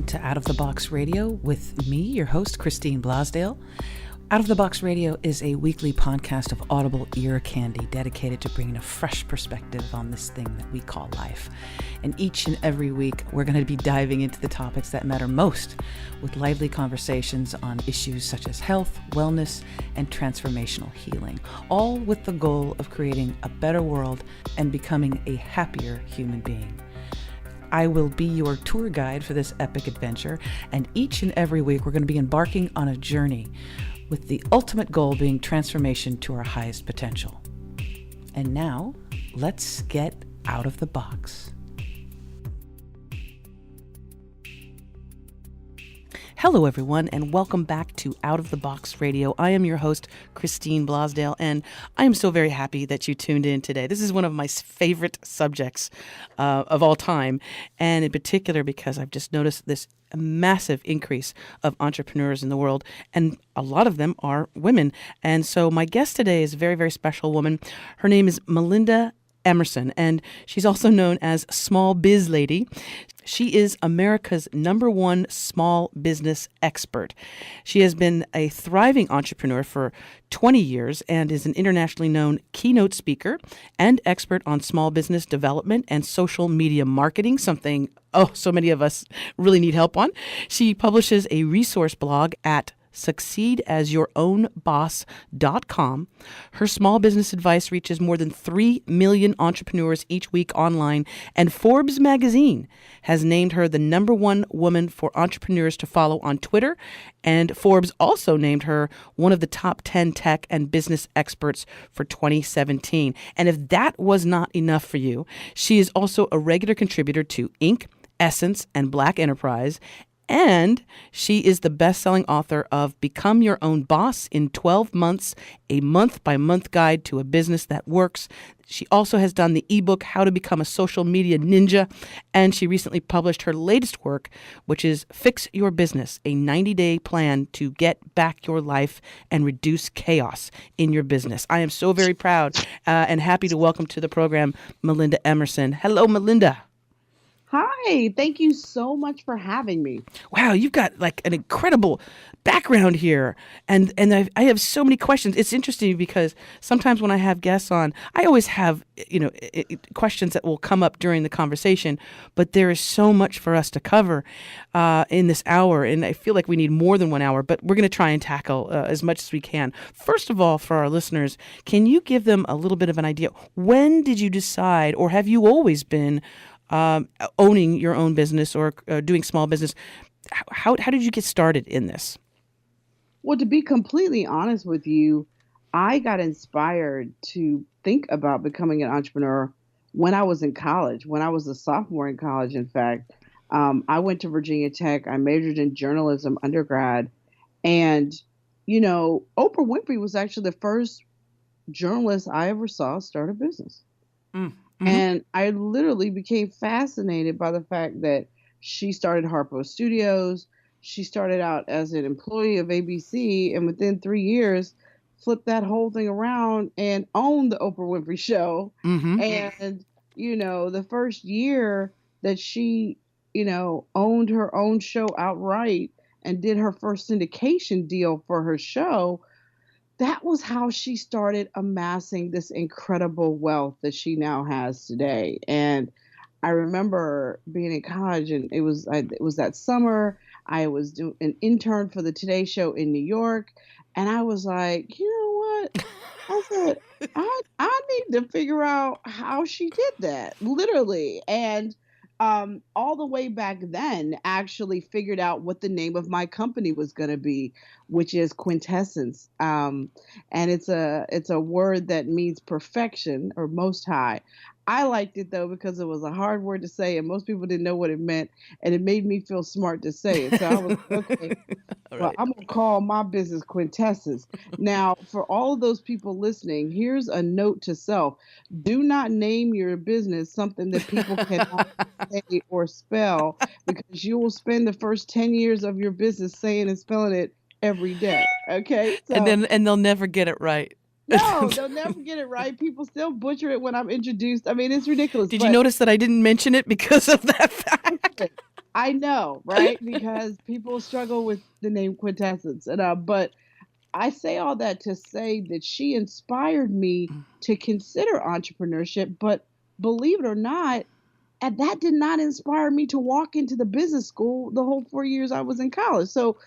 welcome to Out of the Box Radio with me, your host, Christine Blasdale. Out of the Box Radio is a weekly podcast of audible ear candy dedicated to bringing a fresh perspective on this thing that we call life. And each and every week, we're going to be diving into the topics that matter most with lively conversations on issues such as health, wellness, and transformational healing, all with the goal of creating a better world and becoming a happier human being. I will be your tour guide for this epic adventure, and each and every week we're going to be embarking on a journey with the ultimate goal being transformation to our highest potential. And now, let's get out of the box. Hello, everyone, and welcome back to Out of the Box Radio. I am your host, Christine Blasdale, and I am so very happy that you tuned in today. This is one of my favorite subjects of all time, and in particular because I've just noticed this massive increase of entrepreneurs in the world, and a lot of them are women. And so my guest today is a very, very special woman. Her name is Melinda Emerson, and she's also known as SMALLBIZLADY. She is America's #1 small business expert. She has been a thriving entrepreneur for 20 years and is an internationally known keynote speaker and expert on small business development and social media marketing, something so many of us really need help on. She publishes a resource blog at succeedasYourOwnBoss.com. Her small business advice reaches more than 3 million entrepreneurs each week online, and Forbes magazine has named her the #1 woman for entrepreneurs to follow on Twitter, and Forbes also named her one of the top 10 tech and business experts for 2017. And if that was not enough for you, she is also a regular contributor to Inc., Essence, and Black Enterprise. And she is the best-selling author of Become Your Own Boss in 12 Months, a month-by-month guide to a business that works. She also has done the ebook, How to Become a Social Media Ninja, and she recently published her latest work, which is Fix Your Business, a 90-day plan to get back your life and reduce chaos in your business. I am so very proud and happy to welcome to the program Melinda Emerson. Hello, Melinda. Hi, thank you so much for having me. Wow, you've got like an incredible background here, and I have so many questions. It's interesting because sometimes when I have guests on, I always have questions that will come up during the conversation, but there is so much for us to cover in this hour, and I feel like we need more than 1 hour, but we're going to try and tackle as much as we can. First of all, for our listeners, can you give them a little bit of an idea? When did you decide, or have you always been owning your own business or doing small business? How did you get started in this? Well, to be completely honest with you, I got inspired to think about becoming an entrepreneur when I was in college, when I was a sophomore in college, in fact. I went to Virginia Tech. I majored in journalism undergrad. And, Oprah Winfrey was actually the first journalist I ever saw start a business. Mm-hmm. And I literally became fascinated by the fact that she started Harpo Studios. She started out as an employee of ABC, and within 3 years, flipped that whole thing around and owned the Oprah Winfrey Show. Mm-hmm. And, the first year that she, owned her own show outright and did her first syndication deal for her show, that was how she started amassing this incredible wealth that she now has today. And I remember being in college, and it was that summer. I was doing an intern for the Today Show in New York, and I was like, you know what? I said, I need to figure out how she did that, literally. And all the way back then, actually figured out what the name of my company was going to be, which is Quintessence. And it's a word that means perfection or most high. I liked it, though, because it was a hard word to say, and most people didn't know what it meant, and it made me feel smart to say it. So I was okay. Well, I'm going to call my business Quintessence. Now, for all of those people listening, here's a note to self. Do not name your business something that people cannot say or spell, because you will spend the first 10 years of your business saying and spelling it every day. Okay? So, and they'll never get it right. No, they'll never get it right. People still butcher it when I'm introduced. I mean, it's ridiculous. Did you notice that I didn't mention it because of that fact? I know, right? Because people struggle with the name quintessence. But I say all that to say that she inspired me to consider entrepreneurship. But believe it or not, and that did not inspire me to walk into the business school the whole 4 years I was in college. So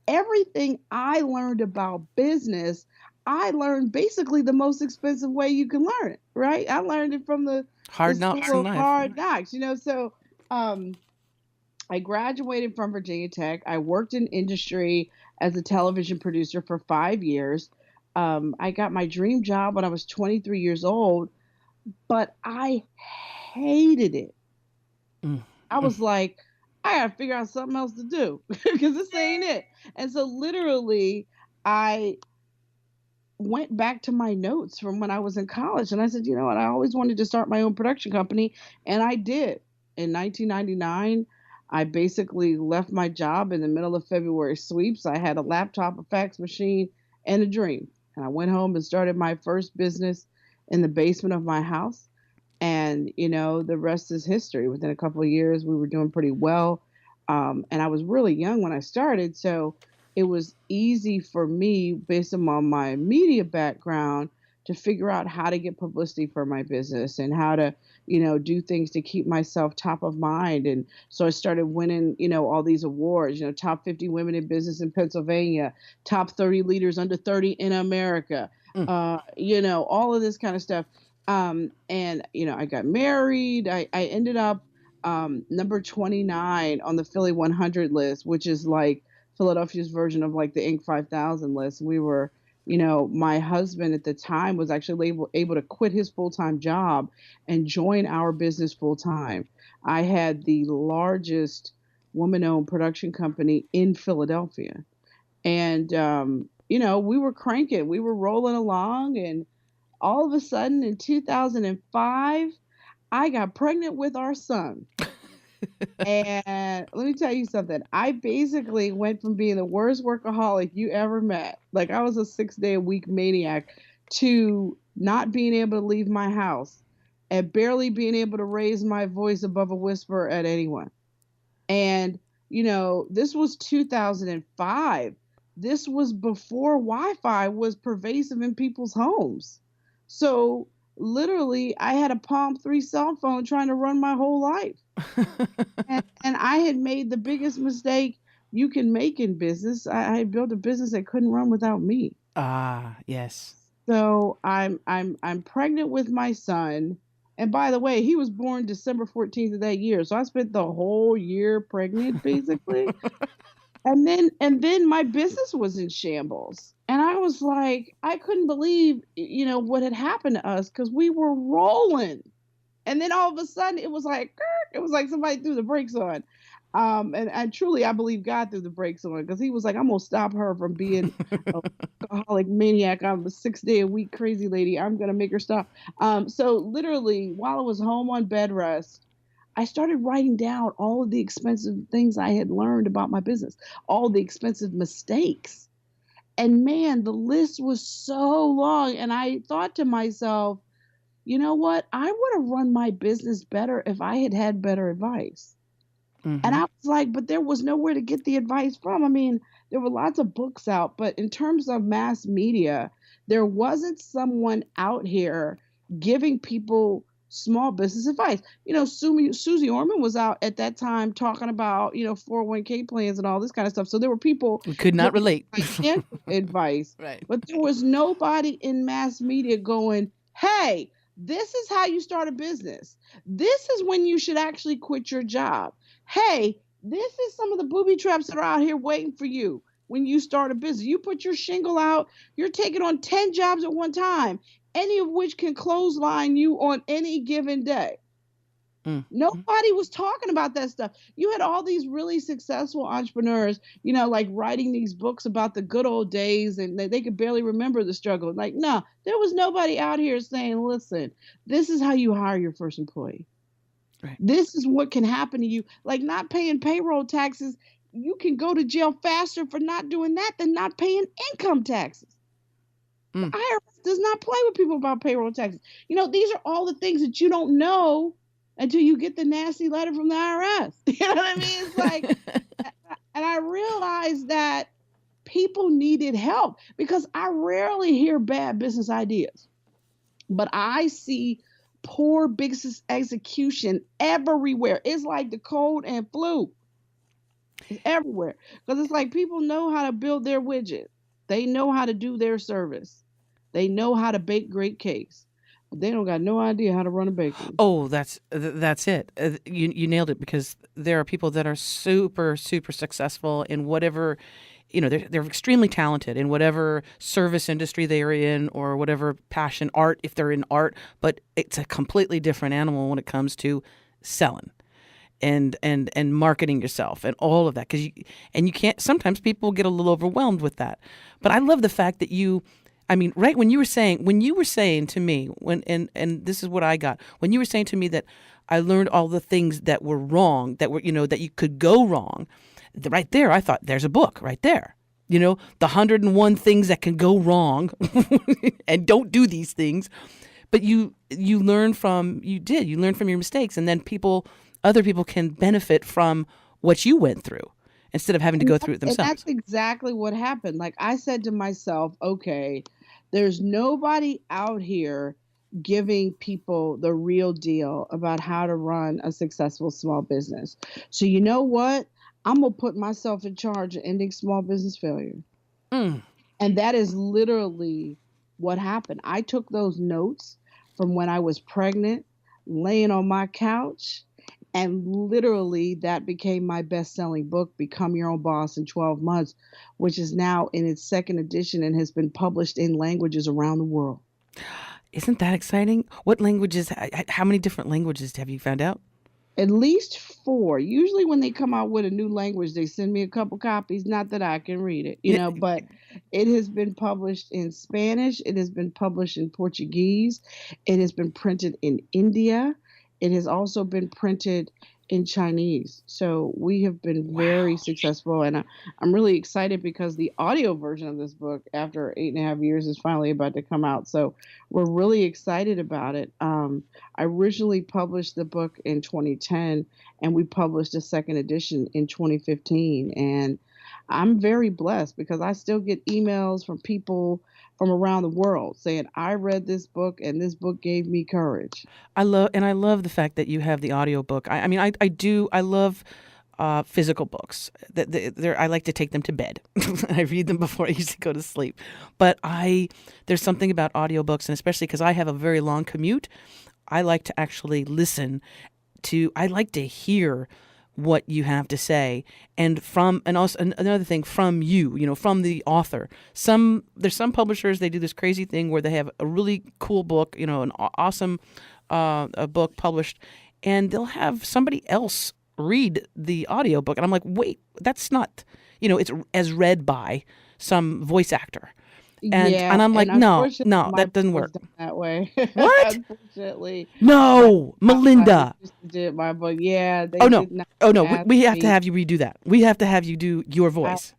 everything I learned about business, I learned basically the most expensive way you can learn it, right? I learned it from the Hard knocks school in of life. hard knocks, So um, I graduated from Virginia Tech. I worked in industry as a television producer for 5 years. I got my dream job when I was 23 years old, but I hated it. Mm. I was like, I gotta figure out something else to do because this ain't it. And so literally, I went back to my notes from when I was in college and I said, you know what, I always wanted to start my own production company. And I did. In 1999, I basically left my job in the middle of February sweeps. I had a laptop, a fax machine, and a dream. And I went home and started my first business in the basement of my house. And, the rest is history. Within a couple of years, we were doing pretty well. And I was really young when I started. So it was easy for me, based on my media background, to figure out how to get publicity for my business and how to, do things to keep myself top of mind. And so I started winning, all these awards, top 50 women in business in Pennsylvania, top 30 leaders under 30 in America, Mm. all of this kind of stuff. And I got married. I ended up number 29 on the Philly 100 list, which is like Philadelphia's version of like the Inc. 5000 list. We were, my husband at the time was actually able to quit his full-time job and join our business full-time. I had the largest woman-owned production company in Philadelphia. And, we were cranking, we were rolling along, and all of a sudden in 2005, I got pregnant with our son. And let me tell you something. I basically went from being the worst workaholic you ever met, like I was a 6-day a week maniac, to not being able to leave my house and barely being able to raise my voice above a whisper at anyone. And, this was 2005. This was before Wi-Fi was pervasive in people's homes. So literally, I had a Palm 3 cell phone trying to run my whole life. And I had made the biggest mistake you can make in business. I had built a business that couldn't run without me. Ah, yes. So I'm pregnant with my son. And by the way, he was born December 14th of that year. So I spent the whole year pregnant basically. And then my business was in shambles. And I was like, I couldn't believe, what had happened to us because we were rolling. And then all of a sudden it was like, it was like somebody threw the brakes on. And truly, I believe God threw the brakes on because he was like, I'm going to stop her from being a alcoholic maniac. I'm a 6-day a week crazy lady. I'm going to make her stop. So literally, while I was home on bed rest, I started writing down all of the expensive things I had learned about my business, all the expensive mistakes. And man, the list was so long. And I thought to myself, you know what? I would have run my business better if I had had better advice. And I Mm-hmm. was like, but there was nowhere to get the advice from. I mean, there were lots of books out, but in terms of mass media, there wasn't someone out here giving people small business advice. Susie Orman was out at that time talking about, 401k plans and all this kind of stuff. So there were people We could not giving relate. financial advice, Right. but there was nobody in mass media going, hey, this is how you start a business. This is when you should actually quit your job. Hey, this is some of the booby traps that are out here waiting for you when you start a business. You put your shingle out, you're taking on 10 jobs at one time, any of which can clothesline you on any given day. Mm-hmm. Nobody was talking about that stuff. You had all these really successful entrepreneurs, like writing these books about the good old days and they could barely remember the struggle. Like, no, there was nobody out here saying, listen, this is how you hire your first employee. Right. This is what can happen to you. Like not paying payroll taxes, you can go to jail faster for not doing that than not paying income taxes. The Mm. IRS does not play with people about payroll taxes. These are all the things that you don't know until you get the nasty letter from the IRS. You know what I mean? It's like, and I realized that people needed help because I rarely hear bad business ideas, but I see poor business execution everywhere. It's like the cold and flu. It's everywhere because it's like people know how to build their widget. They know how to do their service. They know how to bake great cakes. But they don't got no idea how to run a bakery. Oh, that's it. You nailed it, because there are people that are super successful in whatever, they're extremely talented in whatever service industry they are in, or whatever passion, art, if they're in art, but it's a completely different animal when it comes to selling and marketing yourself and all of that, because you can't, sometimes people get a little overwhelmed with that. But I love the fact that right when you were saying to me, and this is what I got, when you were saying to me that I learned all the things that were wrong, that were, that you could go wrong, right there, I thought, there's a book right there. The 101 things that can go wrong and don't do these things. But you learn from your mistakes, and then other people can benefit from what you went through, instead of having to go through it themselves. And that's exactly what happened. Like, I said to myself, okay, there's nobody out here giving people the real deal about how to run a successful small business. So you know what? I'm going to put myself in charge of ending small business failure. And that is literally what happened. I took those notes from when I was pregnant, laying on my couch, and literally that became my best-selling book, Become Your Own Boss in 12 Months, which is now in its second edition and has been published in languages around the world. Isn't that exciting? What languages, how many different languages have you found out? At least 4. Usually when they come out with a new language, they send me a couple copies. Not that I can read it, but it has been published in Spanish. It has been published in Portuguese. It has been printed in India. It has also been printed in Chinese. So we have been very successful. And I'm really excited because the audio version of this book, after 8.5 years, is finally about to come out. So we're really excited about it. I originally published the book in 2010, and we published a second edition in 2015. And I'm very blessed because I still get emails from people from around the world saying, I read this book and this book gave me courage. I love the fact that you have the audiobook. I love physical books. I like to take them to bed. I read them before I used to go to sleep. But there's something about audiobooks, and especially because I have a very long commute, I like to actually I like to hear what you have to say, and also another thing, from you, from the author. There's some publishers, they do this crazy thing where they have a really cool book, an awesome a book published, and they'll have somebody else read the audiobook, and I'm like, wait, that's not, it's as read by some voice actor. And I'm like, no, that doesn't work that way. What? Unfortunately, no, Melinda. Did my book? Yeah. Oh no, we have to have you redo that. We have to have you do your voice.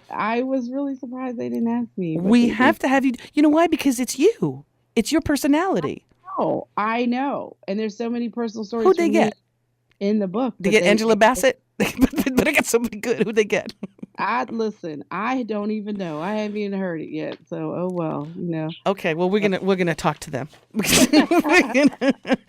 I was really surprised they didn't ask me. We have to have you. You know why? Because it's you. It's your personality. Oh, I know. And there's so many personal stories. Who'd they get in the book? They get Angela Bassett. But I got somebody good. Who'd they get? Listen, I don't even know. I haven't even heard it yet. So, oh well, Okay, well we're gonna talk to them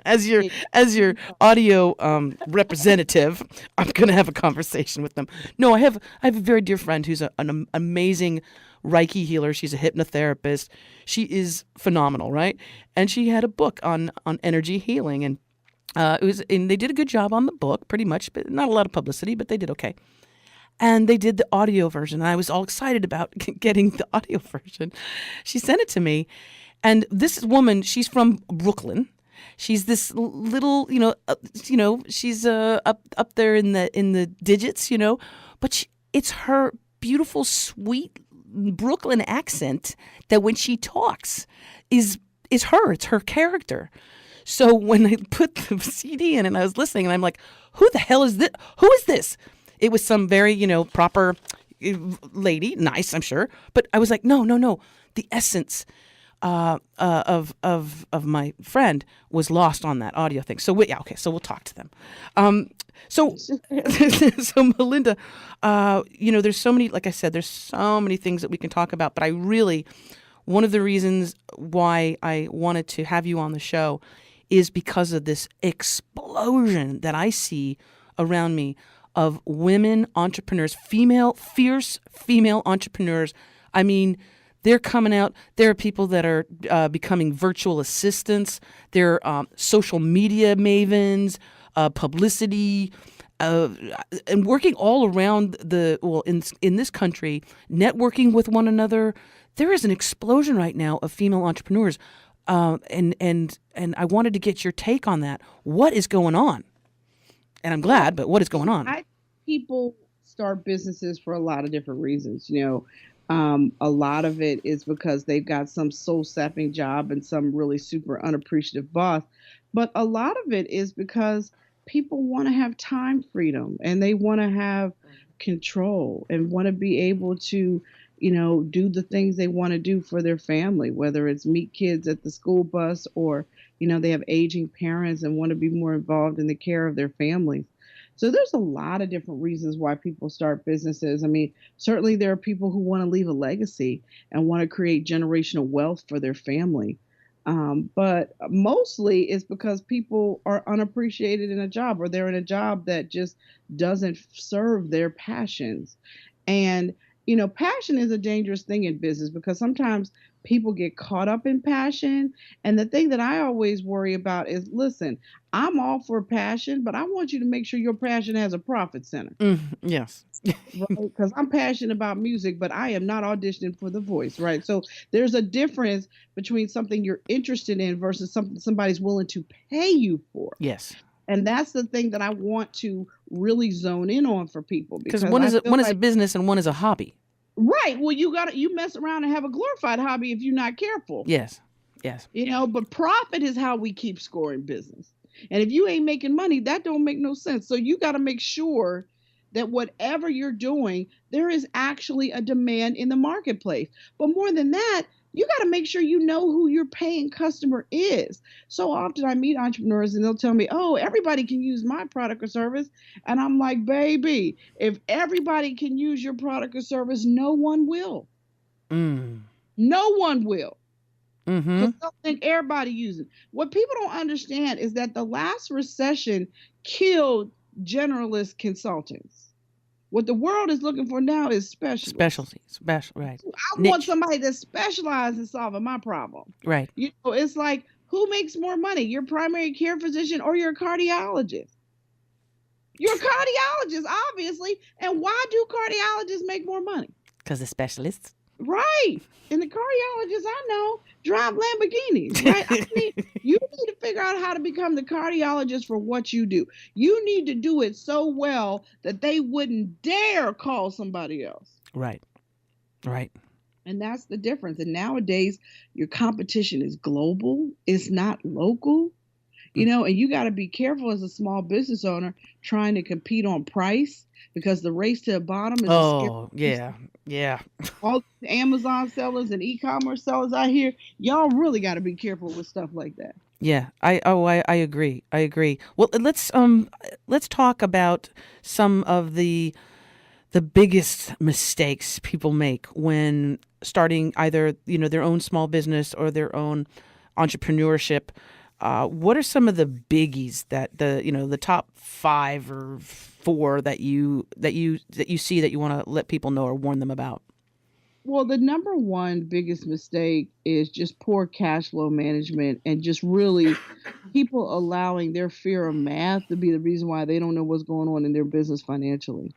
as your audio representative. I'm gonna have a conversation with them. No, I have a very dear friend who's an amazing Reiki healer. She's a hypnotherapist. She is phenomenal, right? And she had a book on energy healing, and they did a good job on the book, pretty much, but not a lot of publicity, but they did okay. And they did the audio version. I was all excited about getting the audio version. She sent it to me. And this woman, she's from Brooklyn. She's this little, she's up there in the digits, but it's her beautiful, sweet Brooklyn accent that when she talks is her. It's her character. So when I put the CD in and I was listening, and I'm like, who the hell is this? Who is this? It was some very, proper lady, nice, I'm sure. But I was like, no. The essence of my friend was lost on that audio thing. So yeah, okay, so we'll talk to them. Um, so so Melinda, there's so many, like I said, there's so many things that we can talk about, but I really, one of the reasons why I wanted to have you on the show is because of this explosion that I see around me of women entrepreneurs, fierce female entrepreneurs. I mean, they're coming out. There are people that are becoming virtual assistants. They're social media mavens, publicity, and working all around in this country, networking with one another. There is an explosion right now of female entrepreneurs, and I wanted to get your take on that. What is going on? And I'm glad, but what is going on? People start businesses for a lot of different reasons. A lot of it is because they've got some soul sapping job and some really super unappreciative boss. But a lot of it is because people want to have time freedom and they want to have control and want to be able to, do the things they want to do for their family, whether it's meet kids at the school bus or, they have aging parents and want to be more involved in the care of their families. So there's a lot of different reasons why people start businesses. I mean, certainly there are people who want to leave a legacy and want to create generational wealth for their family. But mostly it's because people are unappreciated in a job or they're in a job that just doesn't serve their passions. And, passion is a dangerous thing in business because sometimes people get caught up in passion. And the thing that I always worry about is listen, I'm all for passion, but I want you to make sure your passion has a profit center. Yes. Right, because I'm passionate about music, but I am not auditioning for The Voice, right? So there's a difference between something you're interested in versus something somebody's willing to pay you for. Yes. And that's the thing that I want to really zone in on for people because one is a business and one is a hobby. Right. Well, you mess around and have a glorified hobby if you're not careful. Yes. Yes. But profit is how we keep scoring business. And if you ain't making money, that don't make no sense. So you got to make sure that whatever you're doing, there is actually a demand in the marketplace. But more than that, you got to make sure you know who your paying customer is. So often I meet entrepreneurs and they'll tell me, oh, everybody can use my product or service. And I'm like, baby, if everybody can use your product or service, no one will. No one will. Because they'll think everybody using. What people don't understand is that the last recession killed generalist consultants. What the world is looking for now is specialties. Right. I want somebody that specializes in solving my problem. Right. It's like, who makes more money, your primary care physician or your cardiologist? Your cardiologist, obviously. And why do cardiologists make more money? Because they're specialists. Right. And the cardiologists I know drive Lamborghinis, right? You need to figure out how to become the cardiologist for what you do. You need to do it so well that they wouldn't dare call somebody else. Right. Right. And that's the difference. And nowadays, your competition is global. It's not local. And you got to be careful as a small business owner trying to compete on price because the race to the bottom is yeah. All the Amazon sellers and e-commerce sellers out here, y'all really got to be careful with stuff like that. Yeah, I agree. Well, let's talk about some of the biggest mistakes people make when starting either their own small business or their own entrepreneurship. What are some of the biggies that the top 5 or 4 that you see that you want to let people know or warn them about? Well, the number one biggest mistake is just poor cash flow management and just really people allowing their fear of math to be the reason why they don't know what's going on in their business financially.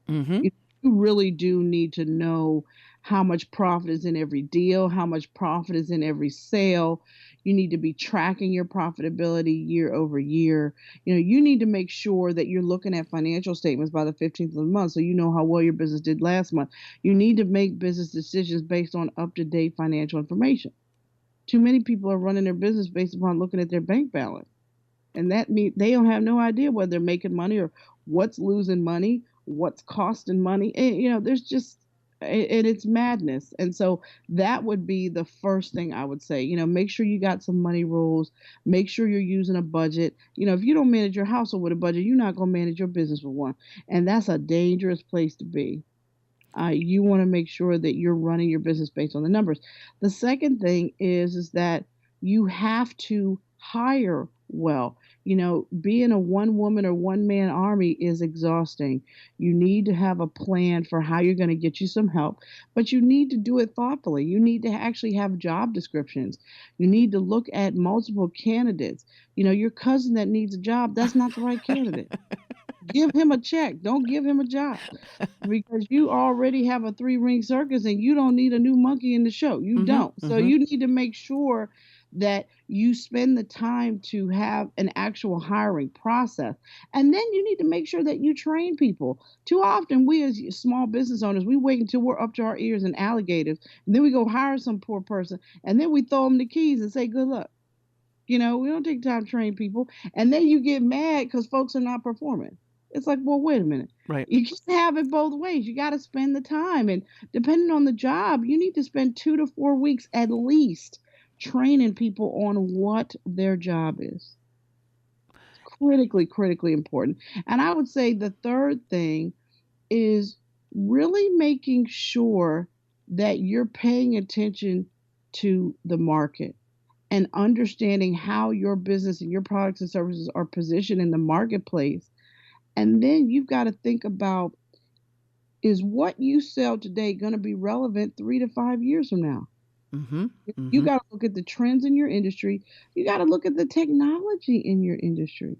You really do need to know how much profit is in every deal, how much profit is in every sale. You need to be tracking your profitability year over year. You need to make sure that you're looking at financial statements by the 15th of the month so you know how well your business did last month. You need to make business decisions based on up-to-date financial information. Too many people are running their business based upon looking at their bank balance. And that means they don't have no idea whether they're making money or what's losing money, what's costing money. And, there's just And it's madness. And so that would be the first thing I would say. Make sure you got some money rules. Make sure you're using a budget. If you don't manage your household with a budget, you're not going to manage your business with one. And that's a dangerous place to be. You want to make sure that you're running your business based on the numbers. The second thing is that you have to hire well. Being a one woman or one man army is exhausting. You need to have a plan for how you're going to get you some help, but you need to do it thoughtfully. You need to actually have job descriptions. You need to look at multiple candidates. Your cousin that needs a job, that's not the right candidate. Give him a check. Don't give him a job because you already have a three-ring circus and you don't need a new monkey in the show. You Mm-hmm, don't. So mm-hmm. you need to make sure that you spend the time to have an actual hiring process. And then you need to make sure that you train people. Too often, we as small business owners, we wait until we're up to our ears in alligators, and then we go hire some poor person, and then we throw them the keys and say, good luck. We don't take time to train people. And then you get mad because folks are not performing. It's like, well, wait a minute. Right. You just have it both ways. You got to spend the time. And depending on the job, you need to spend 2 to 4 weeks at least training people on what their job is. Critically, critically important. And I would say the third thing is really making sure that you're paying attention to the market and understanding how your business and your products and services are positioned in the marketplace. And then you've got to think about, is what you sell today going to be relevant 3 to 5 years from now? Mm-hmm, You mm-hmm. got to look at the trends in your industry. You got to look at the technology in your industry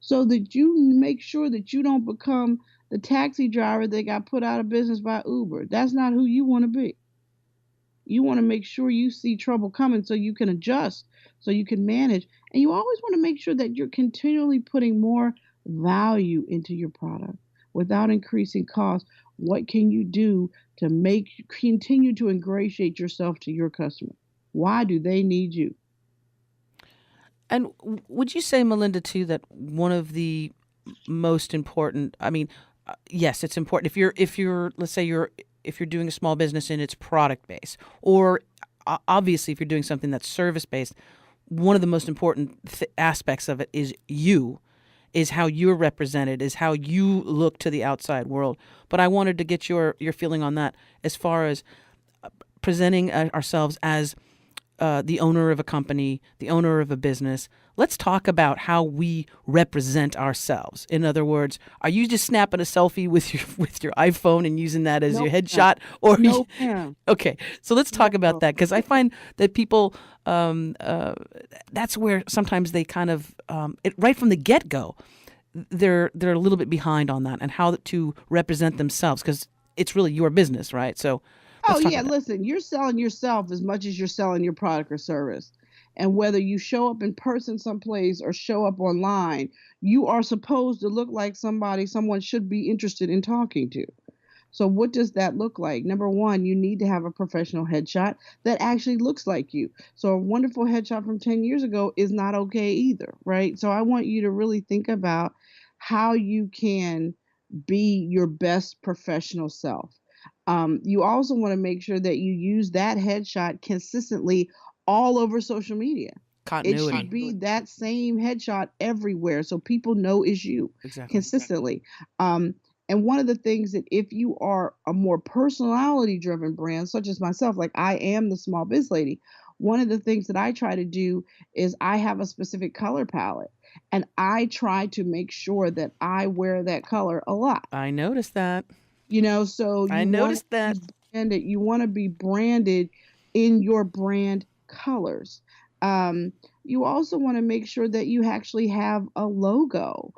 so that you make sure that you don't become the taxi driver that got put out of business by Uber. That's not who you want to be. You want to make sure you see trouble coming so you can adjust, so you can manage. And you always want to make sure that you're continually putting more value into your product without increasing costs. What can you do to continue to ingratiate yourself to your customer? Why do they need you? And would you say, Melinda, too, that one of the most important, I mean, yes, it's important if you're let's say if you're doing a small business and it's product based, or obviously if you're doing something that's service based, one of the most important aspects of it is how you're represented, is how you look to the outside world. But I wanted to get your feeling on that as far as presenting ourselves as the owner of a company, the owner of a business. Let's talk about how we represent ourselves. In other words, are you just snapping a selfie with your iPhone and using that as No, your ma'am. headshot, or No, ma'am. okay? So let's talk about No. that, because I find that people that's where sometimes they kind of right from the get go they're a little bit behind on that and how to represent themselves, because it's really your business, right? So Oh, let's talk yeah, about that. listen, you're selling yourself as much as you're selling your product or service. And whether you show up in person someplace or show up online, you are supposed to look like somebody someone should be interested in talking to. So what does that look like? Number one, you need to have a professional headshot that actually looks like you. So a wonderful headshot from 10 years ago is not okay either, right? So I want you to really think about how you can be your best professional self. You also want to make sure that you use that headshot consistently all over social media. It should Continuity. be that same headshot everywhere so people know it's you Exactly. consistently. Um, and one of the things that if you are a more personality driven brand, such as myself, like I am the small biz lady, one of the things that I try to do is I have a specific color palette and I try to make sure that I wear that color a lot. I noticed that. So I you want to noticed that. be branded, you want to be branded in your brand colors. Um, you also want to make sure that you actually have a logo.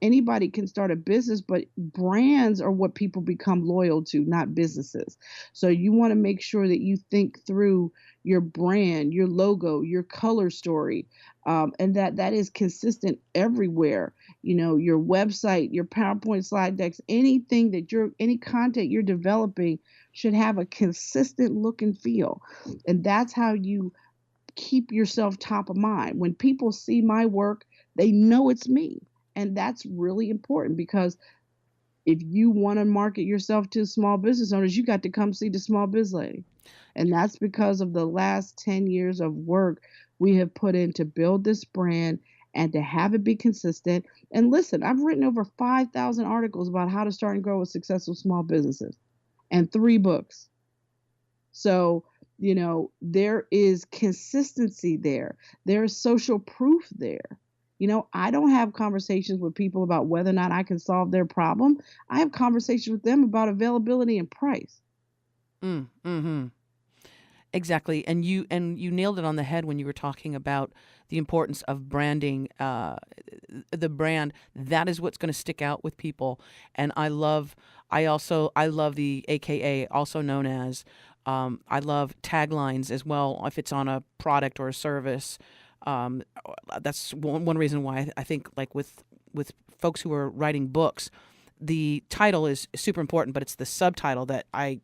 Anybody can start a business, but brands are what people become loyal to, not businesses. So you want to make sure that you think through your brand, your logo, your color story, and that is consistent everywhere. Your website, your PowerPoint slide decks, anything any content you're developing should have a consistent look and feel. And that's how you keep yourself top of mind. When people see my work, they know it's me. And that's really important because If you want to market yourself to small business owners, you got to come see the Small Biz Lady. And that's because of the last 10 years of work we have put in to build this brand and to have it be consistent. And listen, I've written over 5,000 articles about how to start and grow with successful small businesses and 3 books. So, there is consistency there. There's social proof there. I don't have conversations with people about whether or not I can solve their problem. I have conversations with them about availability and price. Mm-hmm. Exactly. And you nailed it on the head when you were talking about the importance of branding the brand. That is what's going to stick out with people. And I love the AKA, also known as, I love taglines as well. If it's on a product or a service, that's one reason why I think, like with folks who are writing books, the title is super important, but it's the subtitle that I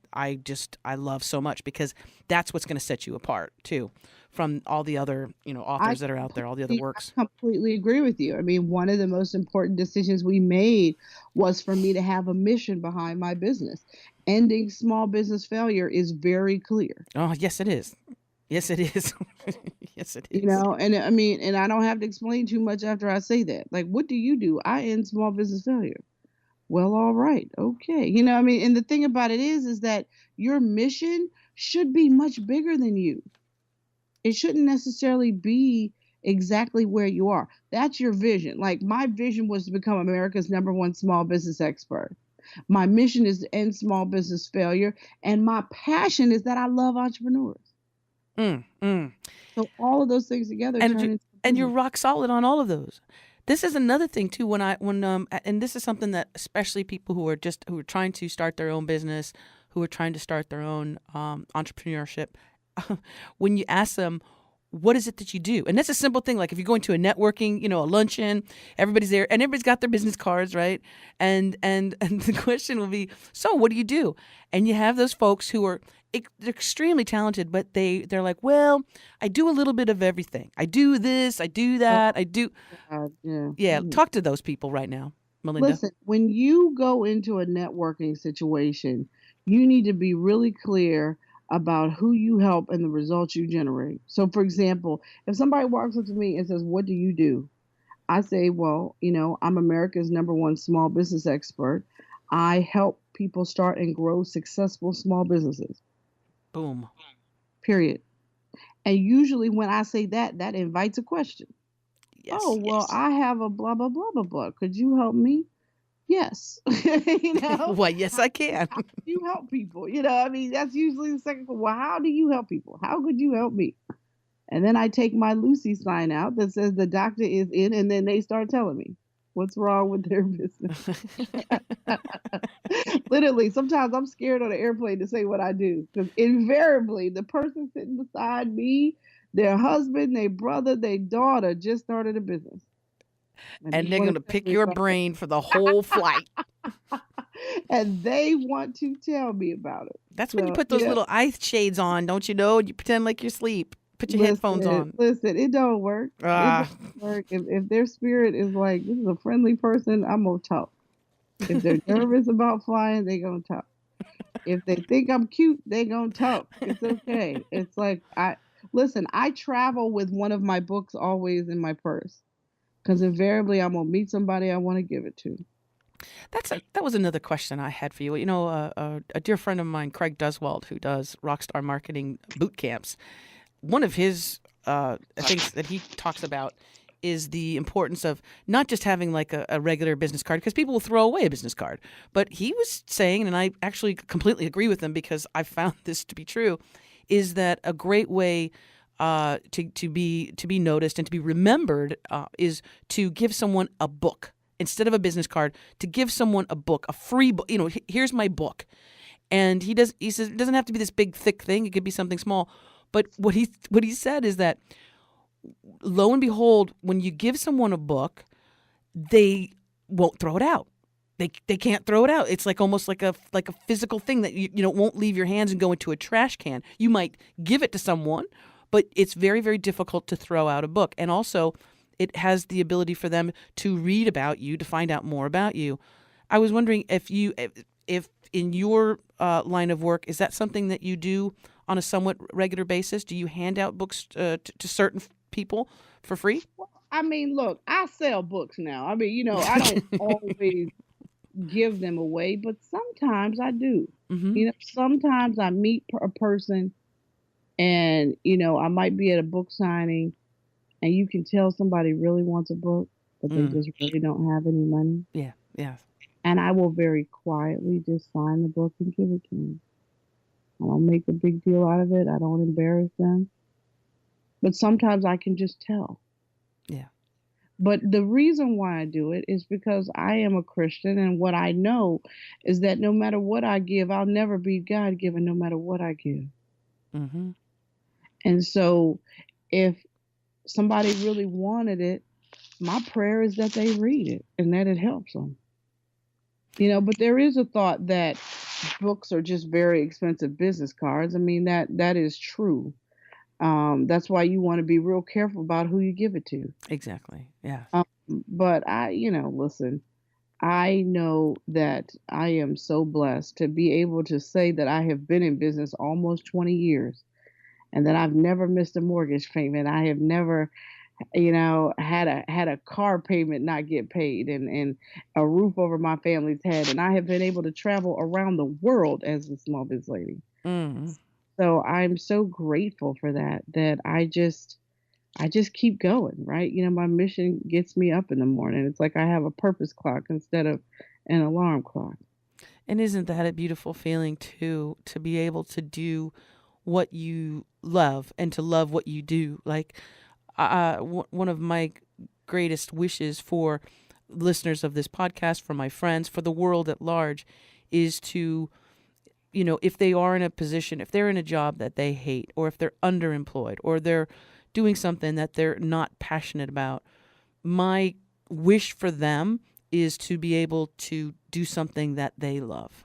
love so much, because that's what's going to set you apart too from all the other authors that are out there, all the other works. I completely agree with you. I mean, one of the most important decisions we made was for me to have a mission behind my business. Ending small business failure is very clear. Oh, yes, it is. Yes, it is. Yes, it is. And I mean, and I don't have to explain too much after I say that. Like, what do you do? I end small business failure. Well, all right. Okay. I mean, and the thing about it is that your mission should be much bigger than you. It shouldn't necessarily be exactly where you are. That's your vision. Like, my vision was to become America's #1 small business expert. My mission is to end small business failure. And my passion is that I love entrepreneurs. So all of those things together and you're rock solid on all of those. This is another thing too. And this is something that especially people who are trying to start their own business, who are trying to start their own entrepreneurship, when you ask them, what is it that you do? And that's a simple thing. Like if you're going to a networking, a luncheon, everybody's there and everybody's got their business cards, right? And the question will be, so what do you do? And you have those folks who are extremely talented, but they're like, well, I do a little bit of everything. I do this, I do that, I do. Yeah. Talk to those people right now, Melinda. Listen, when you go into a networking situation, you need to be really clear about who you help and the results you generate. So, for example, if somebody walks up to me and says, what do you do? I say, well, I'm America's #1 small business expert. I help people start and grow successful small businesses. Boom. Period. And usually when I say that invites a question. Yes, oh, well, yes. I have a blah, blah, blah, blah, blah. Could you help me? Yes. Why, yes, I can. How do you help people? I mean, that's usually the second question. Well, how do you help people? How could you help me? And then I take my Lucy sign out that says the doctor is in, and then they start telling me what's wrong with their business. Literally, sometimes I'm scared on an airplane to say what I do, because invariably the person sitting beside me, their husband, their brother, their daughter just started a business. And they're going to pick your brain for the whole flight. And they want to tell me about it. That's when you put those little eye shades on, don't you know? You pretend like you're asleep. Put your headphones on. Listen, it don't work. It don't work. If their spirit is like, this is a friendly person, I'm going to talk. If they're nervous about flying, they going to talk. If they think I'm cute, they going to talk. It's okay. It's like, I travel with one of my books always in my purse, because invariably I'm going to meet somebody I want to give it to. That was another question I had for you. A dear friend of mine, Craig Duswald, who does Rockstar Marketing boot camps, one of his things that he talks about is the importance of not just having like a regular business card, because people will throw away a business card. But he was saying, and I actually completely agree with him because I found this to be true, is that a great way to be noticed and to be remembered is to give someone a book. Instead of a business card, to give someone a book, a free book. Here's my book. And he says it doesn't have to be this big, thick thing. It could be something small. But what he said is that, lo and behold, when you give someone a book, they won't throw it out. They can't throw it out. It's like almost like a physical thing that won't leave your hands and go into a trash can. You might give it to someone, but it's very, very difficult to throw out a book. And also, it has the ability for them to read about you, to find out more about you. I was wondering if in your line of work, is that something that you do on a somewhat regular basis? Do you hand out books to certain people for free? I mean, look, I sell books now. I mean, I don't always give them away, but sometimes I do. Mm-hmm. Sometimes I meet a person and, I might be at a book signing and you can tell somebody really wants a book, but they Mm. just really don't have any money. Yeah. Yeah. And I will very quietly just sign the book and give it to them. I don't make a big deal out of it. I don't embarrass them. But sometimes I can just tell. Yeah. But the reason why I do it is because I am a Christian, and what I know is that no matter what I give, I'll never be God given no matter what I give. Mm-hmm. And so if somebody really wanted it, my prayer is that they read it and that it helps them. But there is a thought that books are just very expensive business cards. I mean, that is true. That's why you want to be real careful about who you give it to. Exactly. Yeah. Um, but listen, I know that I am so blessed to be able to say that I have been in business almost 20 years and that I've never missed a mortgage payment. I have never, had a car payment not get paid and a roof over my family's head. And I have been able to travel around the world as a small biz lady. Mm. So I'm so grateful for that I just keep going, right? My mission gets me up in the morning. It's like I have a purpose clock instead of an alarm clock. And isn't that a beautiful feeling too, to be able to do what you love and to love what you do? Like, one of my greatest wishes for listeners of this podcast, for my friends, for the world at large, is to, if they are in a position, if they're in a job that they hate, or if they're underemployed, or they're doing something that they're not passionate about, my wish for them is to be able to do something that they love.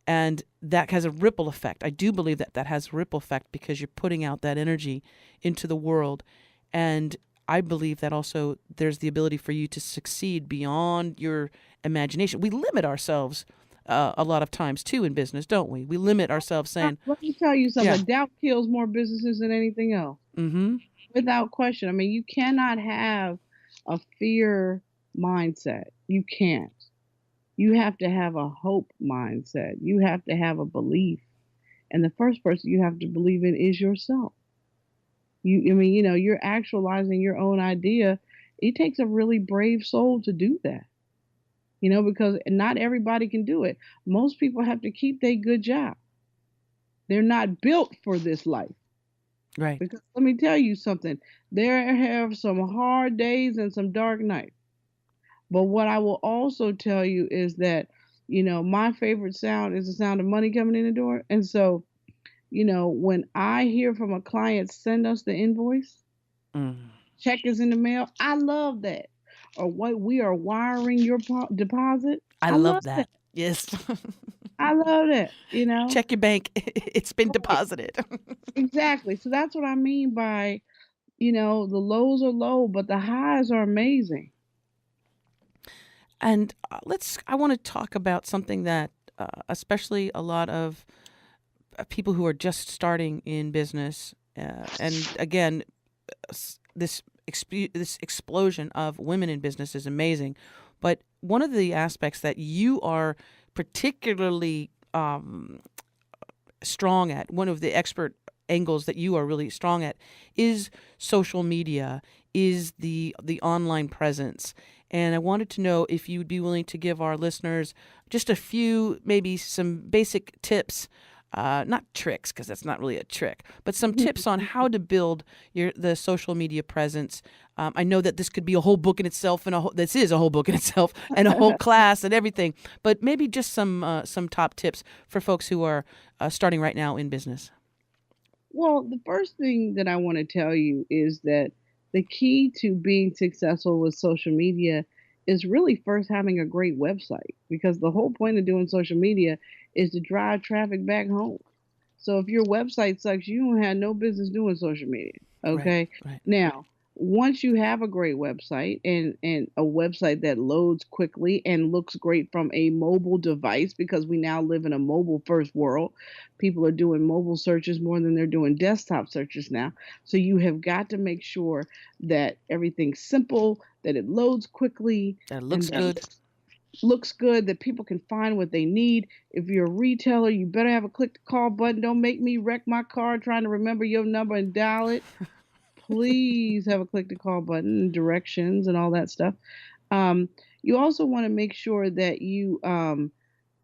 And that has a ripple effect. I do believe that that has a ripple effect because you're putting out that energy into the world. And I believe that also there's the ability for you to succeed beyond your imagination. We limit ourselves a lot of times too in business, don't we? We limit ourselves saying, Let me tell you yeah, something. Doubt kills more businesses than anything else, mm-hmm, without question. I mean, you cannot have a fear mindset. You can't. You have to have a hope mindset. You have to have a belief. And the first person you have to believe in is yourself. I mean, you're actualizing your own idea. It takes a really brave soul to do that, because not everybody can do it. Most people have to keep their good job. They're not built for this life. right. Because let me tell you something, there have some hard days and some dark nights. But what I will also tell you is that, my favorite sound is the sound of money coming in the door. And so, when I hear from a client, send us the invoice, Mm. check is in the mail, I love that. Or what we are wiring your deposit. I I love love that. that. Yes. I love that. Check your bank. It's been Right. deposited. Exactly. So that's what I mean by, the lows are low, but the highs are amazing. And I want to talk about something that, especially a lot of people who are just starting in business, and again, this explosion of women in business is amazing. But one of the aspects that you are particularly strong at, one of the expert angles that you are really strong at, is social media, is the online presence. And I wanted to know if you would be willing to give our listeners just a few, maybe some basic tips, not tricks, because that's not really a trick, but some tips on how to build the social media presence. I know that this could be a whole book in itself, and this is a whole book in itself, and a whole class and everything. But maybe just some top tips for folks who are starting right now in business. Well, the first thing that I want to tell you is that the key to being successful with social media is really first having a great website, because the whole point of doing social media is to drive traffic back home. So if your website sucks, you don't have no business doing social media. Right, Okay. right. Now, once you have a great website and a website that loads quickly and looks great from a mobile device, because we now live in a mobile first world. People are doing mobile searches more than they're doing desktop searches now. So you have got to make sure that everything's simple, that it loads quickly, That and looks that good. looks good, that people can find what they need. If you're a retailer, you better have a click to call button. Don't make me wreck my car trying to remember your number and dial it. Please have a click to call button and directions and all that stuff. Um, you also want to make sure that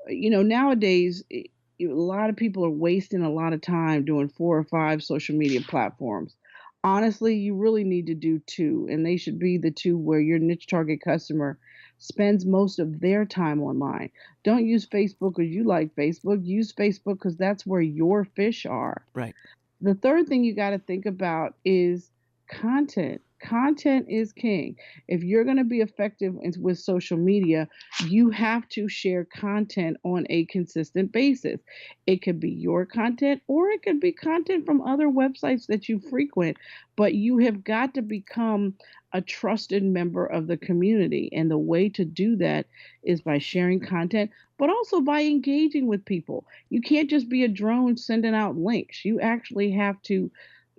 nowadays, a lot of people are wasting a lot of time doing 4 or 5 social media platforms. Honestly, you really need to do two, and they should be the two where your niche target customer spends most of their time online. Don't use Facebook because you like Facebook. Use Facebook because that's where your fish are. Right. The third thing you got to think about is content. Content is king. If you're going to be effective with social media, you have to share content on a consistent basis. It could be your content or it could be content from other websites that you frequent, but you have got to become a trusted member of the community. And the way to do that is by sharing content, but also by engaging with people. You can't just be a drone sending out links. You actually have to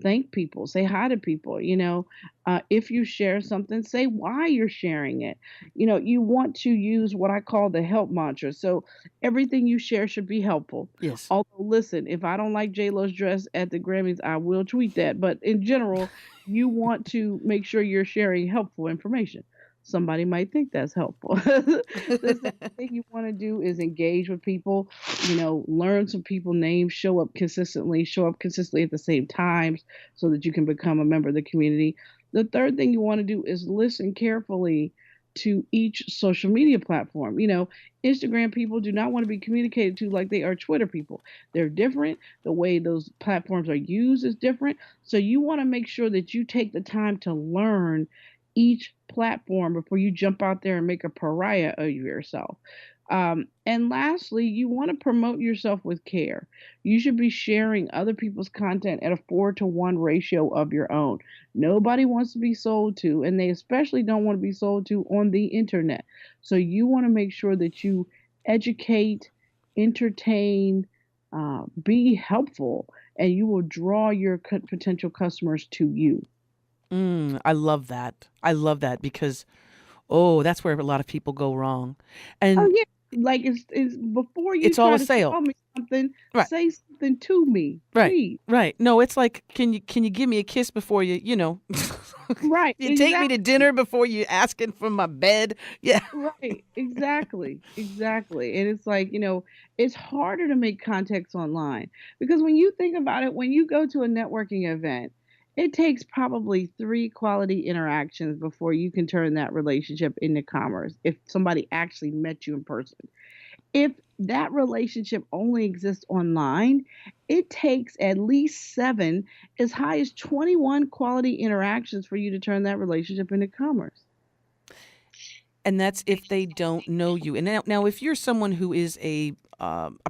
thank people, say hi to people. If you share something, say why you're sharing it. You want to use what I call the help mantra. So everything you share should be helpful. Yes. Although, listen, if I don't like J-Lo's dress at the Grammys, I will tweet that. But in general, you want to make sure you're sharing helpful information. Somebody might think that's helpful. The second thing you want to do is engage with people, learn some people names, show up consistently at the same times so that you can become a member of the community. The third thing you want to do is listen carefully to each social media platform. Instagram people do not want to be communicated to like they are Twitter people. They're different. The way those platforms are used is different. So you want to make sure that you take the time to learn each platform before you jump out there and make a pariah of yourself. And lastly, you want to promote yourself with care. You should be sharing other people's content at a 4-to-1 ratio of your own. Nobody wants to be sold to, and they especially don't want to be sold to on the internet. So you want to make sure that you educate, entertain, be helpful, and you will draw your potential customers to you. I love that. I love that because, oh, that's where a lot of people go wrong. Oh And yeah, like it's before you it's all try a to sale. sell me something, Right. say something to me, Right. please. Right. No, it's like, can you give me a kiss before Right, you take me to exactly. dinner before you asking for my bed? Yeah. Right, exactly, exactly. And it's like, it's harder to make contacts online because when you think about it, when you go to a networking event, it takes probably 3 quality interactions before you can turn that relationship into commerce if somebody actually met you in person. If that relationship only exists online, it takes at least 7, as high as 21 quality interactions for you to turn that relationship into commerce. And that's if they don't know you. And now if you're someone who is a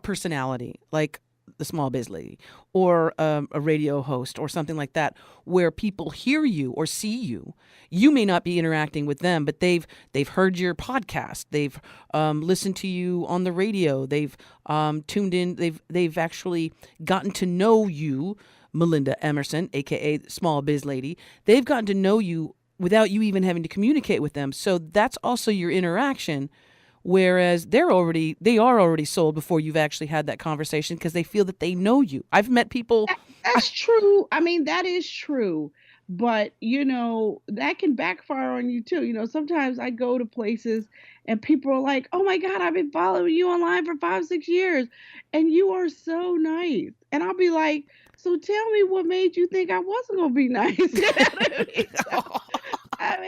personality, like the Small Biz Lady, or a radio host, or something like that, where people hear you or see you, you may not be interacting with them, but they've heard your podcast, they've listened to you on the radio, they've tuned in, they've actually gotten to know you, Melinda Emerson, aka Small Biz Lady. They've gotten to know you without you even having to communicate with them. So that's also your interaction. Whereas they are already sold before you've actually had that conversation because they feel that they know you. I've met people. That's true. I mean, that is true. But, that can backfire on you too. Sometimes I go to places and people are like, oh my God, I've been following you online for 5, 6 years and you are so nice. And I'll be like, so tell me what made you think I wasn't going to be nice. You know what I mean? So, I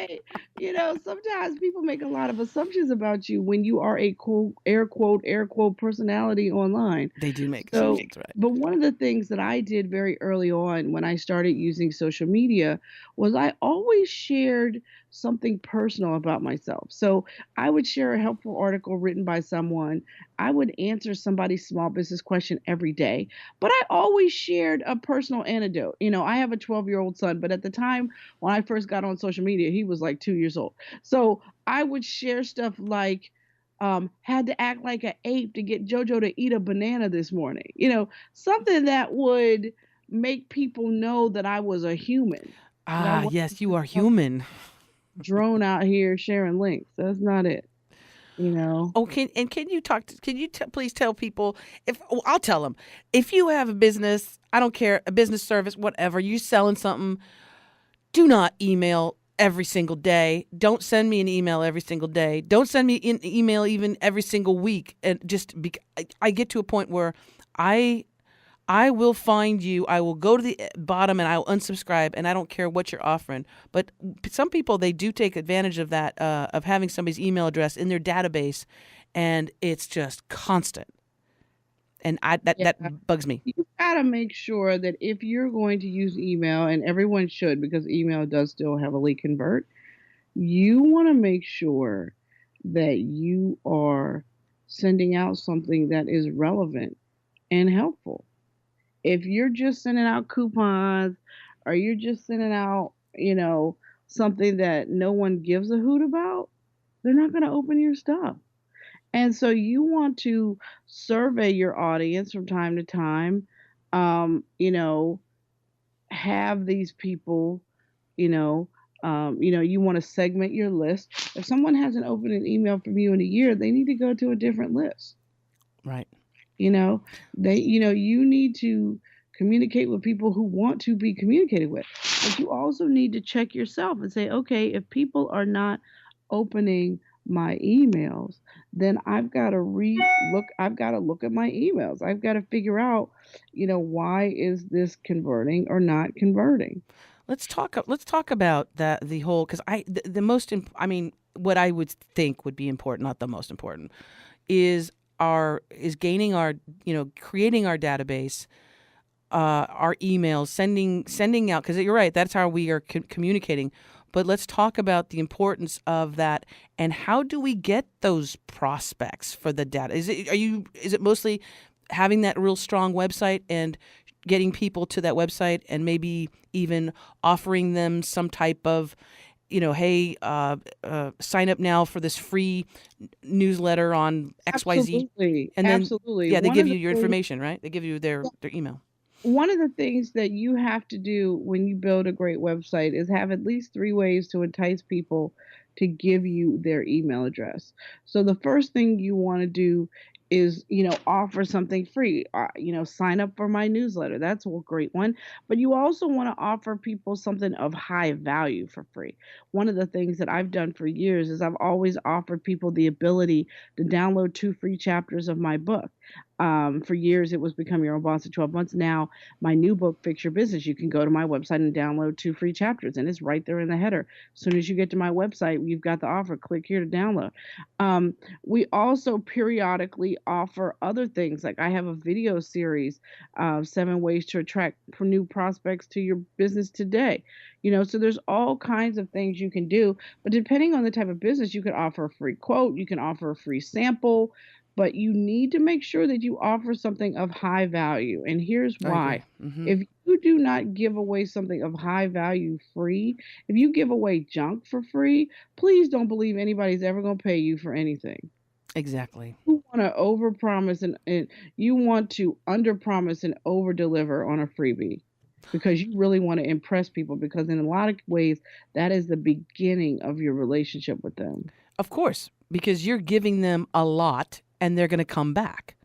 mean, sometimes people make a lot of assumptions about you when you are a quote, air quote personality online. They do make So, assumptions, right? but one of the things that I did very early on when I started using social media was I always shared something personal about myself. So I would share a helpful article written by someone. I would answer somebody's small business question every day, but I always shared a personal anecdote. I have a 12-year-old son, but at the time when I first got on social media, he was like 2 years old. So I would share stuff like, had to act like an ape to get JoJo to eat a banana this morning. Something that would make people know that I was a human. That I Ah, wasn't yes, you just are some human. drone out here sharing links. That's not it. You know. Oh, can you please tell people if I'll tell them if you have a business, I don't care, a business service, whatever, you selling something, do not email every single day. Don't send me an email every single day. Don't send me an email even every single week. And I get to a point where I I will find you. I will go to the bottom and I will unsubscribe, and I don't care what you're offering. But some people, they do take advantage of that, of having somebody's email address in their database, and it's just constant. And Yeah. that bugs me. You gotta make sure that if you're going to use email, and everyone should because email does still heavily convert, you want to make sure that you are sending out something that is relevant and helpful. If you're just sending out coupons or you're just sending out, something that no one gives a hoot about, they're not going to open your stuff. And so you want to survey your audience from time to time. Um, you know, have these people, you know, you want to segment your list. If someone hasn't opened an email from you in a year, they need to go to a different list. Right. You know, you need to communicate with people who want to be communicated with. But you also need to check yourself and say, okay, if people are not opening my emails, then I've got to look at my emails. I've got to figure out, why is this converting or not converting? Let's talk about that, the whole, because the most I mean, what I would think would be important, not the most important, is gaining our, creating our database, our emails, sending out, because you're right, that's how we are communicating. But let's talk about the importance of that, and how do we get those prospects for the data? Is it mostly having that real strong website and getting people to that website, and maybe even offering them some type of, hey, sign up now for this free newsletter on XYZ. Absolutely. And then, Absolutely. yeah, they One give of you the your things information, right? They give you their email. One of the things that you have to do when you build a great website is have at least 3 ways to entice people to give you their email address. So the first thing you wanna do is, offer something free. Sign up for my newsletter. That's a great one. But you also wanna offer people something of high value for free. One of the things that I've done for years is I've always offered people the ability to download 2 free chapters of my book. For years, it was Become Your Own Boss in 12 Months. Now, my new book, Fix Your Business, you can go to my website and download 2 free chapters, and it's right there in the header. As soon as you get to my website, you've got the offer. Click here to download. Um, we also periodically offer other things. Like I have a video series, 7 ways to attract new prospects to your business today. So there's all kinds of things you can do. But depending on the type of business, you can offer a free quote, you can offer a free sample, but you need to make sure that you offer something of high value. And here's I agree. why. If you do not give away something of high value free, if you give away junk for free, please don't believe anybody's ever going to pay you for anything. Exactly. You want to overpromise and you want to underpromise and overdeliver on a freebie because you really want to impress people, because in a lot of ways that is the beginning of your relationship with them. Of course, because you're giving them a lot, and they're going to come back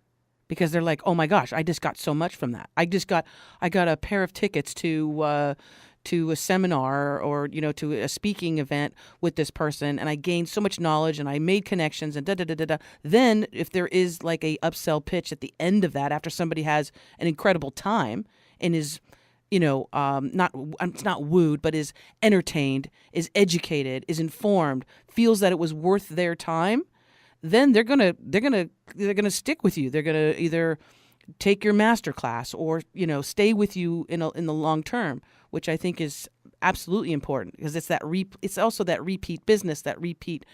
because they're like, "Oh my gosh, I just got so much from that. I got a pair of tickets to a seminar, or to a speaking event with this person, and I gained so much knowledge, and I made connections, and da da da da da." Then, if there is like a upsell pitch at the end of that, after somebody has an incredible time and is, not, it's not wooed, but is entertained, is educated, is informed, feels that it was worth their time, then they're gonna stick with you. They're gonna either take your master class, or stay with you in the long term, which I think is absolutely important because it's also that repeat business, that repeat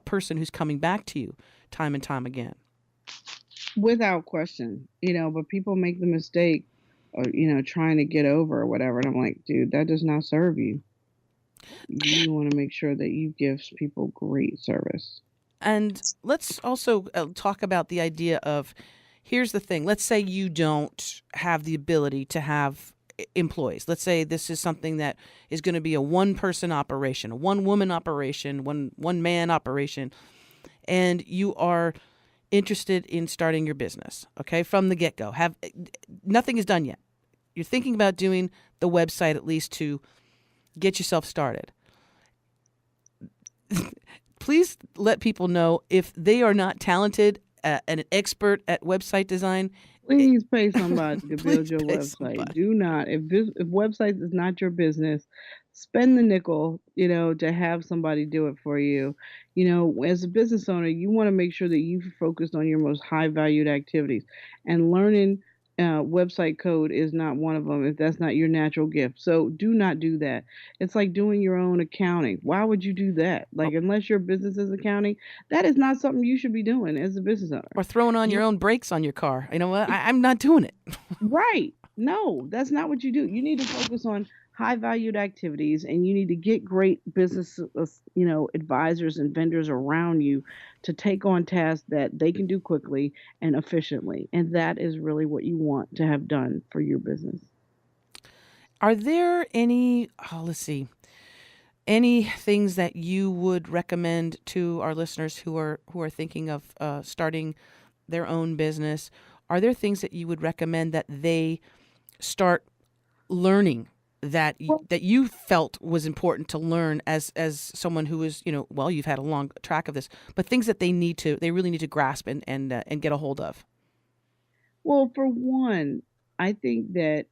person who's coming back to you time and time again. Without question, but people make the mistake of, trying to get over or whatever. And I'm like, dude, that does not serve you. You want to make sure that you give people great service. And let's also talk about the idea of, here's the thing. Let's say you don't have the ability to have employees. Let's say this is something that is going to be a one-person operation, a one-woman operation, one-man operation, and you are interested in starting your business, okay, from the get-go. Nothing is done yet. You're thinking about doing the website at least to get yourself started. Please let people know if they are not talented and an expert at website design. Please pay somebody to build your website. Somebody. Do not. If websites is not your business, spend the nickel, to have somebody do it for you. As a business owner, you want to make sure that you focus on your most high valued activities, and learning website code is not one of them if that's not your natural gift. So do not do that. It's like doing your own accounting. Why would you do that? Like, unless your business is accounting, that is not something you should be doing as a business owner. Or throwing on your own brakes on your car. You know what? I'm not doing it. Right. No, that's not what you do. You need to focus on high valued activities, and you need to get great business, advisors and vendors around you to take on tasks that they can do quickly and efficiently. And that is really what you want to have done for your business. Are there any, any things that you would recommend to our listeners who are thinking of starting their own business? Are there things that you would recommend that they start learning that you felt was important to learn as someone who is, you've had a long track of this, but things that they really need to grasp and get a hold of? Well, for one, I think that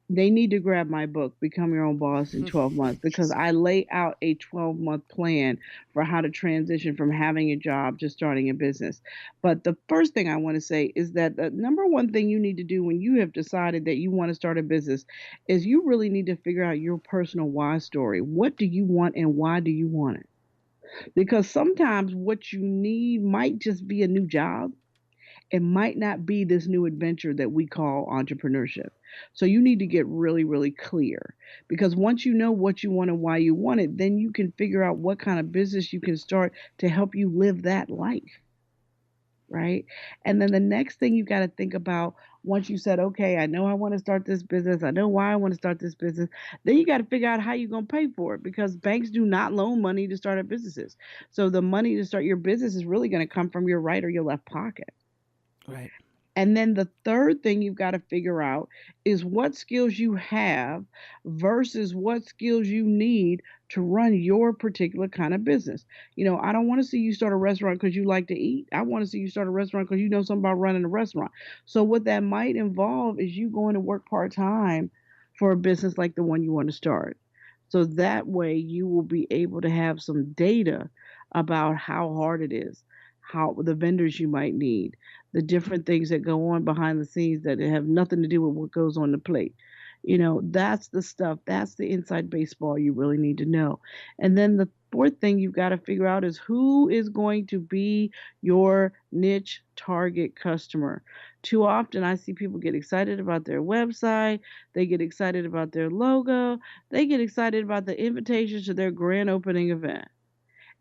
they need to grab my book, Become Your Own Boss in 12 months, because I lay out a 12-month plan for how to transition from having a job to starting a business. But the first thing I want to say is that the number one thing you need to do when you have decided that you want to start a business is you really need to figure out your personal why story. What do you want and why do you want it? Because sometimes what you need might just be a new job. It might not be this new adventure that we call entrepreneurship. So you need to get really, really clear, because once you know what you want and why you want it, then you can figure out what kind of business you can start to help you live that life. Right. And then the next thing you got to think about, once you said, okay, I know I want to start this business, I know why I want to start this business, then you got to figure out how you're going to pay for it, because banks do not loan money to start up businesses. So the money to start your business is really going to come from your right or your left pocket. Right. And then the third thing you've got to figure out is what skills you have versus what skills you need to run your particular kind of business. I don't want to see you start a restaurant because you like to eat. I want to see you start a restaurant because you know something about running a restaurant. So what that might involve is you going to work part-time for a business like the one you want to start. So that way you will be able to have some data about how hard it is, how the vendors you might need, the different things that go on behind the scenes that have nothing to do with what goes on the plate. That's the stuff, that's the inside baseball you really need to know. And then the fourth thing you've got to figure out is who is going to be your niche target customer. Too often I see people get excited about their website, they get excited about their logo, they get excited about the invitations to their grand opening event,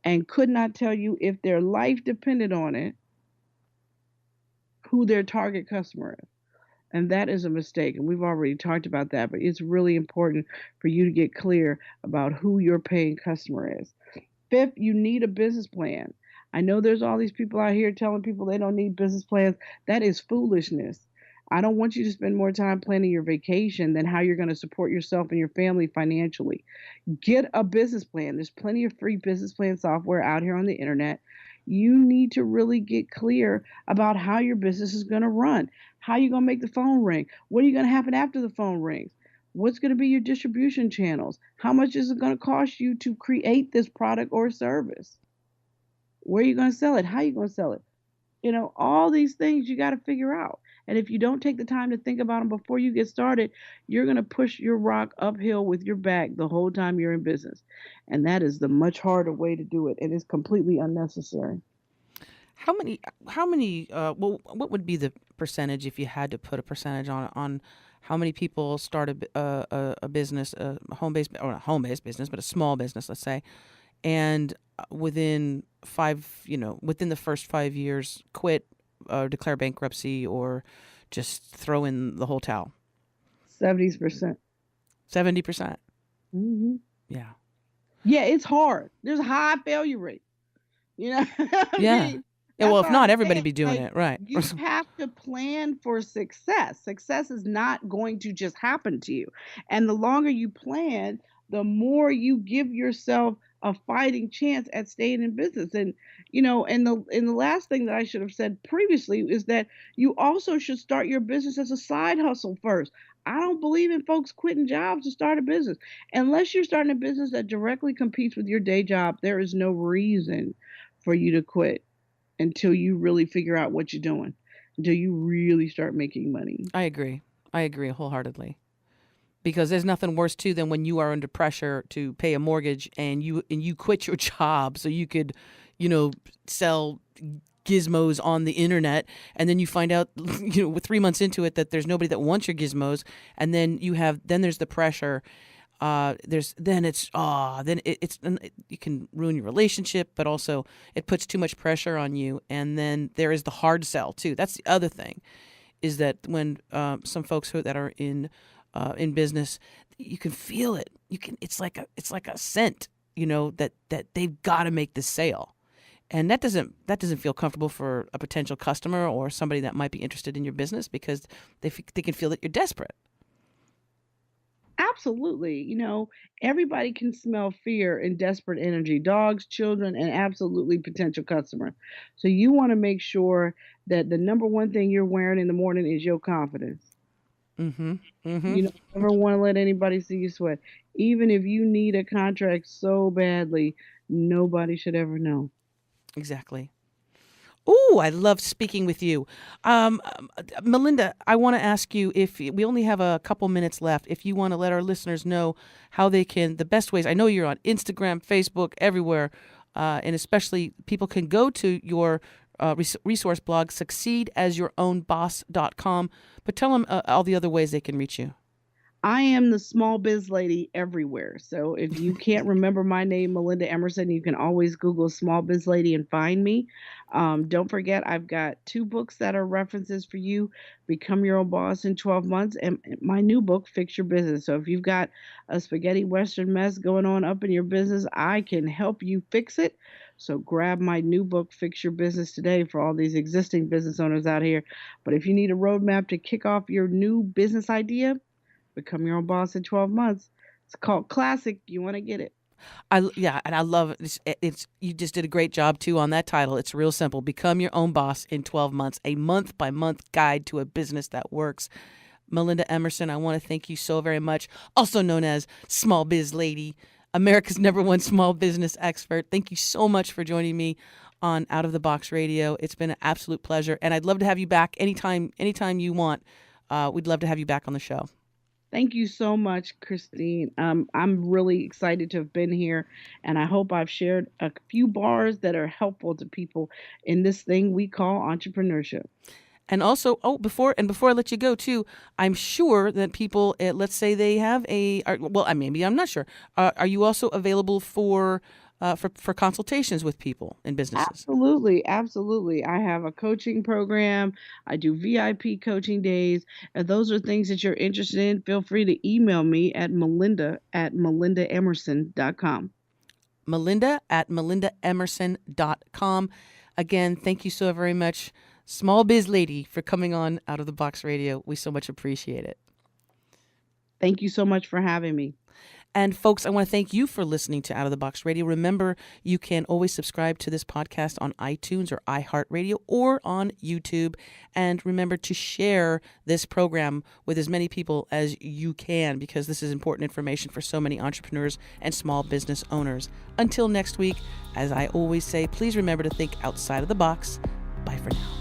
and could not tell you, if their life depended on it, who their target customer is. And that is a mistake. And we've already talked about that, but it's really important for you to get clear about who your paying customer is. Fifth, you need a business plan. I know there's all these people out here telling people they don't need business plans. That is foolishness. I don't want you to spend more time planning your vacation than how you're going to support yourself and your family financially. Get a business plan. There's plenty of free business plan software out here on the internet. You need to really get clear about how your business is going to run. How are you going to make the phone ring? What are you going to happen after the phone rings? What's going to be your distribution channels? How much is it going to cost you to create this product or service? Where are you going to sell it? How are you going to sell it? All these things you got to figure out. And if you don't take the time to think about them before you get started, you're going to push your rock uphill with your back the whole time you're in business. And that is the much harder way to do it. And it's completely unnecessary. Well, what would be the percentage if you had to put a percentage on how many people start a business, a home-based, or not home-based business, but a small business, let's say, and within within the first 5 years, quit, declare bankruptcy, or just throw in the whole towel? 70%. 70%. Hmm. Yeah. Yeah, it's hard. There's a high failure rate. You know, I Yeah. mean, Yeah. that's Well, all if not, I'm everybody saying. be doing Like, it, right? you have to plan for success. Success is not going to just happen to you. And the longer you plan, the more you give yourself a fighting chance at staying in business. And and the last thing that I should have said previously is that you also should start your business as a side hustle first. I don't believe in folks quitting jobs to start a business. Unless you're starting a business that directly competes with your day job, there is no reason for you to quit until you really figure out what you're doing, until you really start making money. I agree. I agree wholeheartedly. Because there's nothing worse too than when you are under pressure to pay a mortgage and you quit your job so you could, sell gizmos on the internet, and then you find out, with 3 months into it, that there's nobody that wants your gizmos, and then there's the pressure. You can ruin your relationship, but also it puts too much pressure on you, and then there is the hard sell too. That's the other thing, is that when some folks that are in business, you can feel it. It's like a scent, that they've got to make this sale, and that doesn't feel comfortable for a potential customer or somebody that might be interested in your business, because they can feel that you're desperate. Absolutely. Everybody can smell fear and desperate energy, dogs, children, and absolutely potential customers. So you want to make sure that the number one thing you're wearing in the morning is your confidence. Mm-hmm. Mm-hmm. You don't ever want to let anybody see you sweat. Even if you need a contract so badly, nobody should ever know. Exactly. Ooh, I love speaking with you. Melinda, I want to ask you, if we only have a couple minutes left, if you want to let our listeners know how they can, the best ways. I know you're on Instagram, Facebook, everywhere, and especially people can go to your resource blog, succeedasYourOwnBoss.com, but tell them all the other ways they can reach you. I am the small biz lady everywhere. So if you can't remember my name, Melinda Emerson, you can always Google small biz lady and find me. Don't forget, I've got 2 books that are references for you: Become Your Own Boss in 12 Months, and my new book, Fix Your Business. So if you've got a spaghetti Western mess going on up in your business, I can help you fix it. So grab my new book, Fix Your Business, today for all these existing business owners out here. But if you need a roadmap to kick off your new business idea, Become Your Own Boss in 12 Months. It's called Classic. You want to get it. Yeah, and I love it. It's you just did a great job too on that title. It's real simple. Become Your Own Boss in 12 Months, a month-by-month guide to a business that works. Melinda Emerson, I want to thank you so very much, also known as Small Biz Lady, America's #1 small business expert. Thank you so much for joining me on Out of the Box Radio. It's been an absolute pleasure, and I'd love to have you back anytime you want. We'd love to have you back on the show. Thank you so much, Christine. I'm really excited to have been here, and I hope I've shared a few bars that are helpful to people in this thing we call entrepreneurship. And also, before I let you go too, I'm sure that people, let's say they have maybe I'm not sure. Are you also available for consultations with people in businesses? Absolutely, absolutely. I have a coaching program. I do VIP coaching days. If those are things that you're interested in, feel free to email me at melinda@melindaemerson.com. Melinda@melindaemerson.com. Again, thank you so very much, Small Biz Lady, for coming on Out of the Box Radio. We so much appreciate it. Thank you so much for having me. And folks, I want to thank you for listening to Out of the Box Radio. Remember, you can always subscribe to this podcast on iTunes or iHeartRadio or on YouTube. And remember to share this program with as many people as you can, because this is important information for so many entrepreneurs and small business owners. Until next week, as I always say, please remember to think outside of the box. Bye for now.